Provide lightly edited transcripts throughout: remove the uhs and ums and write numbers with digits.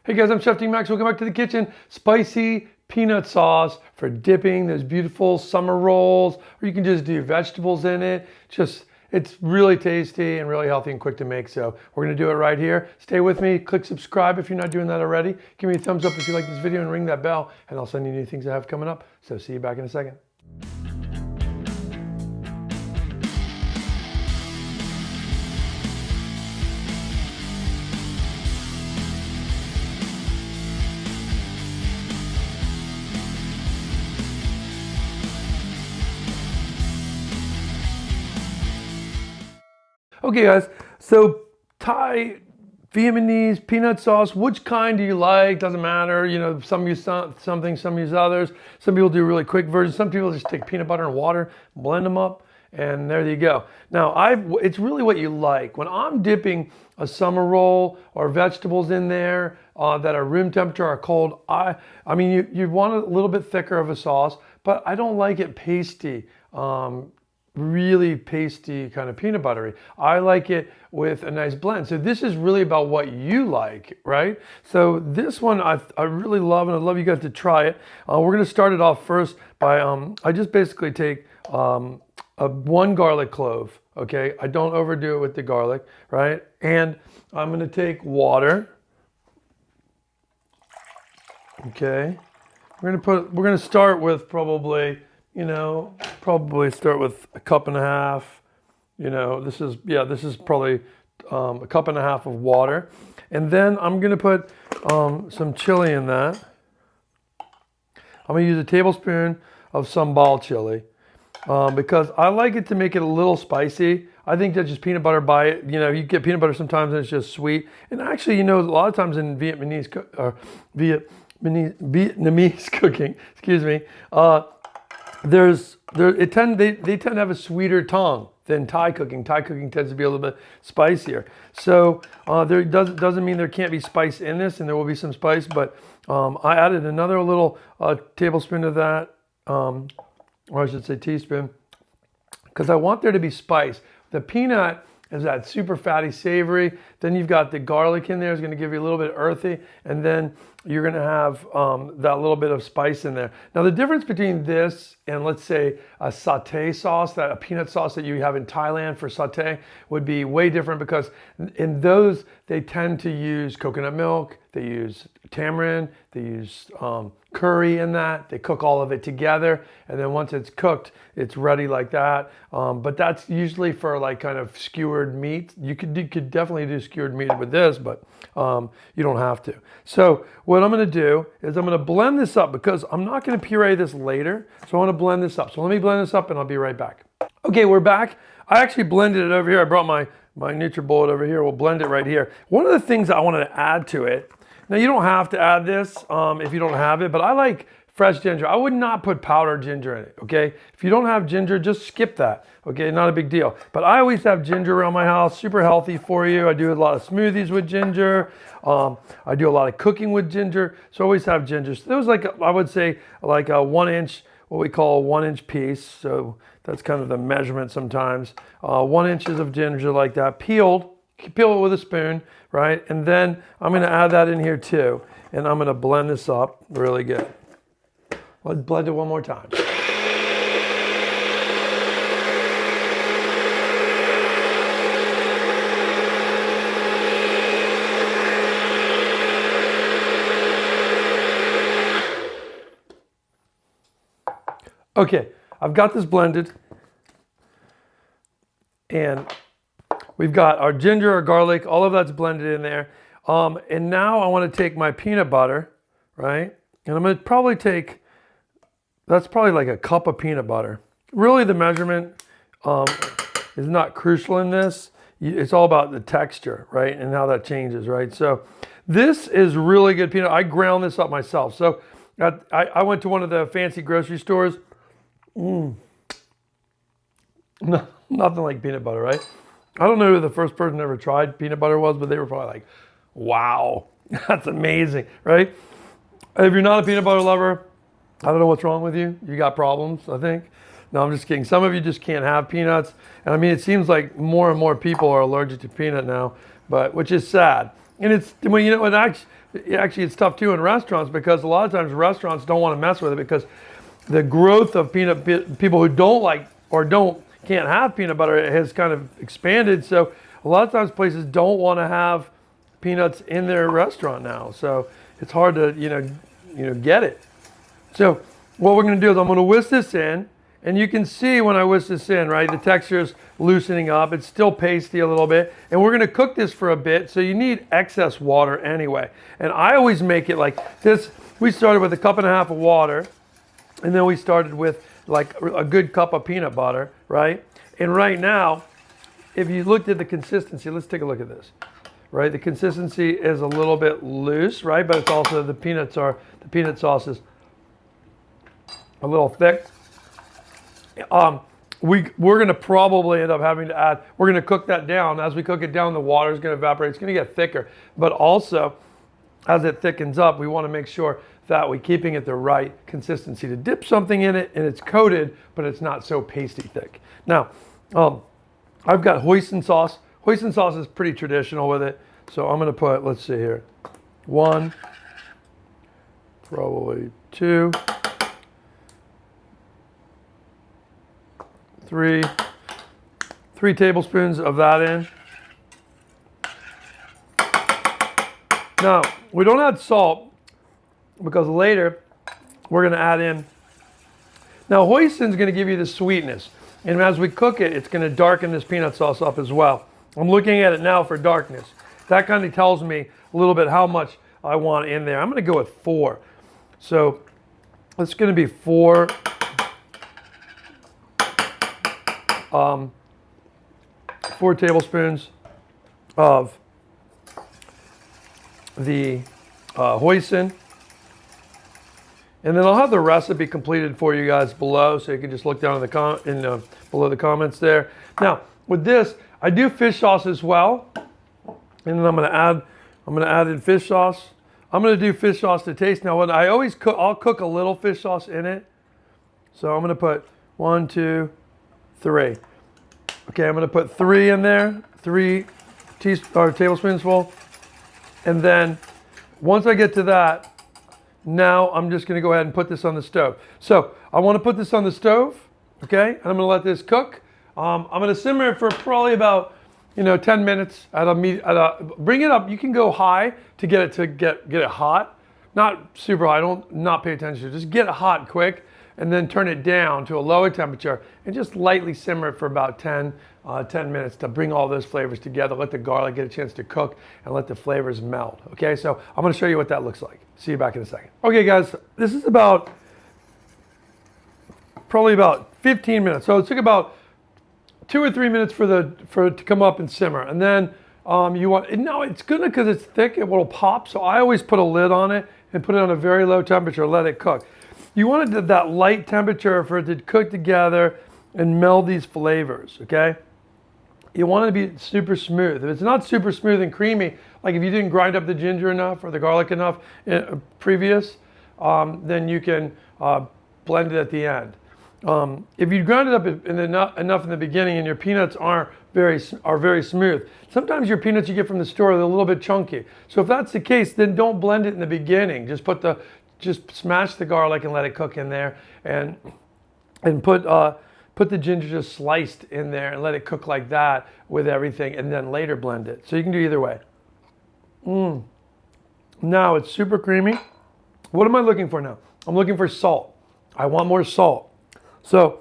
Hey guys, I'm Chef Max. Welcome back to the kitchen. Spicy peanut sauce for dipping those beautiful summer rolls, or you can just do vegetables in it. It's really tasty and really healthy and quick to make. So we're gonna do it right here. Stay with me, click subscribe if you're not doing that already. Give me a thumbs up if you like this video and ring that bell, and I'll send you new things I have coming up. So see you back in a second. Okay guys, so Thai, Vietnamese, peanut sauce, which kind do you like? Doesn't matter, you know, some use something, some use others. Some people do really quick versions. Some people just take peanut butter and water, blend them up, and there you go. Now, it's really what you like. When I'm dipping a summer roll or vegetables in there that are room temperature or cold, I mean, you want a little bit thicker of a sauce, but I don't like it pasty. Really pasty kind of peanut buttery. I like it with a nice blend. So this is really about what you like, right? So this one I really love, and I'd love you guys to try it. We're gonna start it off first by, I just basically take one garlic clove, okay? I don't overdo it with the garlic, right? And I'm gonna take water, okay? We're gonna start with probably start with a cup and a half. You know, this is probably a cup and a half of water. And then I'm gonna put some chili in that. I'm gonna use a tablespoon of sambal chili because I like it to make it a little spicy. I think that just peanut butter by it. You know, you get peanut butter sometimes and it's just sweet. And actually, you know, a lot of times in Vietnamese cooking, excuse me, they tend to have a sweeter tongue than Thai cooking. Thai cooking tends to be a little bit spicier. So there doesn't mean there can't be spice in this, and there will be some spice, but I added another little tablespoon of that, or I should say teaspoon, because I want there to be spice. The peanut is that super fatty, savory. Then you've got the garlic in there, is gonna give you a little bit earthy, and then you're gonna have that little bit of spice in there. Now the difference between this and let's say a sauté sauce, a peanut sauce that you have in Thailand for sauté, would be way different, because in those they tend to use coconut milk, they use tamarind, they use curry in that. They cook all of it together, and then once it's cooked, it's ready like that. But that's usually for like kind of skewered meat. You could definitely do skewered meat with this, but you don't have to. So what I'm gonna do is I'm gonna blend this up, because I'm not gonna puree this later. So I wanna blend this up. So let me blend this up and I'll be right back. Okay, we're back. I actually blended it over here. I brought my NutriBullet over here. We'll blend it right here. One of the things I wanted to add to it, now you don't have to add this if you don't have it, but I like fresh ginger. I would not put powdered ginger in it, okay? If you don't have ginger, just skip that, okay? Not a big deal. But I always have ginger around my house, super healthy for you. I do a lot of smoothies with ginger. I do a lot of cooking with ginger, so I always have ginger. So there was like, I would say like a 1 inch, what we call a 1 inch piece. So that's kind of the measurement sometimes. 1 inches of ginger like that, peeled. Peel it with a spoon, right? And then I'm gonna add that in here too. And I'm gonna blend this up really good. Let's blend it one more time. Okay, I've got this blended, and we've got our ginger, our garlic, all of that's blended in there. And now I want to take my peanut butter, right? And I'm going to probably take, that's probably like a cup of peanut butter. Really the measurement is not crucial in this. It's all about the texture, right? And how that changes, right? So this is really good peanut. I ground this up myself. So I went to one of the fancy grocery stores. No, nothing like peanut butter, right? I don't know who the first person ever tried peanut butter was, but they were probably like, wow, that's amazing, right? If you're not a peanut butter lover, I don't know what's wrong with you. You got problems, I think. No, I'm just kidding. Some of you just can't have peanuts. And I mean, it seems like more and more people are allergic to peanut now, but which is sad. And it's, well, you know, actually it's tough too in restaurants, because a lot of times restaurants don't want to mess with it, because the growth of people who don't like or can't have peanut butter has kind of expanded. So a lot of times places don't want to have peanuts in their restaurant now. So it's hard to get it. So what we're going to do is I'm going to whisk this in, and you can see when I whisk this in, right, the texture is loosening up. It's still pasty a little bit, and we're going to cook this for a bit. So you need excess water anyway. And I always make it like this. We started with 1.5 cups of water, and then we started with like a good cup of peanut butter, right? And right now, if you looked at the consistency, let's take a look at this, right? The consistency is a little bit loose, right? But it's also the peanut sauce is a little thick. We're going to probably end up having to add, we're going to cook that down. As we cook it down, the water is going to evaporate. It's going to get thicker. But also, as it thickens up, we want to make sure that we're keeping it the right consistency to dip something in it, and it's coated, but it's not so pasty thick. Now, I've got hoisin sauce. Hoisin sauce is pretty traditional with it. So I'm going to put, let's see here, 1, probably 2, 3 tablespoons of that in. Now, we don't add salt because later we're going to add in. Now, hoisin is going to give you the sweetness. And as we cook it, it's going to darken this peanut sauce up as well. I'm looking at it now for darkness. That kind of tells me a little bit how much I want in there. I'm going to go with 4. So it's going to be 4 tablespoons of the hoisin. And then I'll have the recipe completed for you guys below, so you can just look down in below the comments there. Now, with this, I do fish sauce as well, and then I'm going to add in fish sauce. I'm going to do fish sauce to taste. Now, what I always cook, I'll cook a little fish sauce in it. So I'm going to put 1, 2, 3. Okay, I'm going to put 3 in there, 3 tablespoons full, and then once I get to that. Now I'm just going to go ahead and put this on the stove. So I want to put this on the stove, okay? And I'm going to let this cook. I'm going to simmer it for probably about 10 minutes bring it up. You can go high to get it hot, not super high. Not pay attention. Just get it hot quick, and then turn it down to a lower temperature and just lightly simmer it for about 10 minutes to bring all those flavors together. Let the garlic get a chance to cook and let the flavors melt. Okay, so I'm going to show you what that looks like. See you back in a second. Okay, guys, this is probably about 15 minutes. So it took about 2 or 3 minutes for it to come up and simmer, and then it's good because it's thick. It will pop. So I always put a lid on it and put it on a very low temperature. Let it cook. You want it at that light temperature for it to cook together and meld these flavors. Okay. You want it to be super smooth. If it's not super smooth and creamy, like if you didn't grind up the ginger enough or the garlic enough previous, then you can blend it at the end. If you grind it up enough in the beginning and your peanuts are very smooth, sometimes your peanuts you get from the store are a little bit chunky. So if that's the case, then don't blend it in the beginning. Just smash the garlic and let it cook in there, and put the ginger just sliced in there and let it cook like that with everything, and then later blend it. So you can do either way. Now it's super creamy. What am I looking for now? I'm looking for salt. I want more salt. So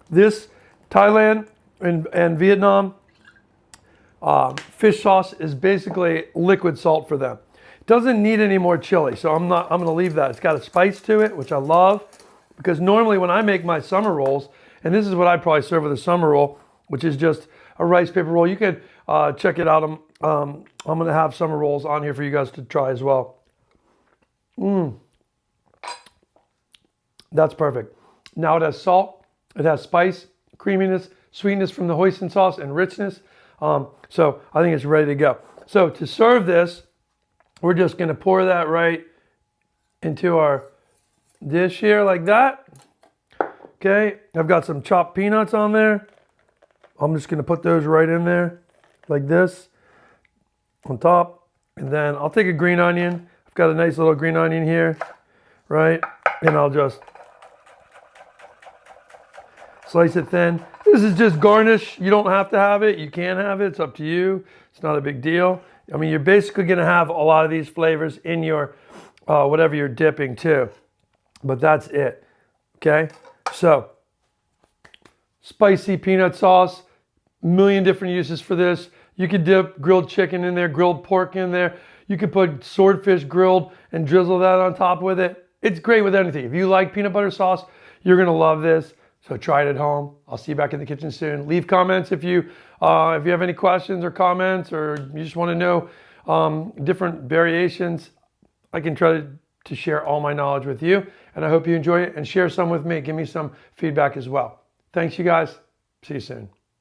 this Thailand and Vietnam fish sauce is basically liquid salt for them. It doesn't need any more chili, so I'm going to leave that. It's got a spice to it, which I love, because normally when I make my summer rolls, and this is what I'd probably serve with a summer roll, which is just a rice paper roll. You can check it out. I'm going to have summer rolls on here for you guys to try as well. That's perfect. Now it has salt, it has spice, creaminess, sweetness from the hoisin sauce, and richness. So I think it's ready to go. So to serve this, we're just going to pour that right into our dish here like that. Okay, I've got some chopped peanuts on there. I'm just going to put those right in there like this on top. And then I'll take a green onion. I've got a nice little green onion here, right? And I'll just slice it thin. This is just garnish. You don't have to have it. You can have it. It's up to you. It's not a big deal. I mean, you're basically going to have a lot of these flavors in your whatever you're dipping too. But that's it. Okay? So, spicy peanut sauce. Million different uses for this. You could dip grilled chicken in there, grilled pork in there. You could put swordfish grilled and drizzle that on top with it. It's great with anything. If you like peanut butter sauce, you're going to love this. So try it at home. I'll see you back in the kitchen soon. Leave comments if you have any questions or comments, or you just want to know different variations. I can try to share all my knowledge with you, and I hope you enjoy it and share some with me. Give me some feedback as well. Thanks, you guys. See you soon.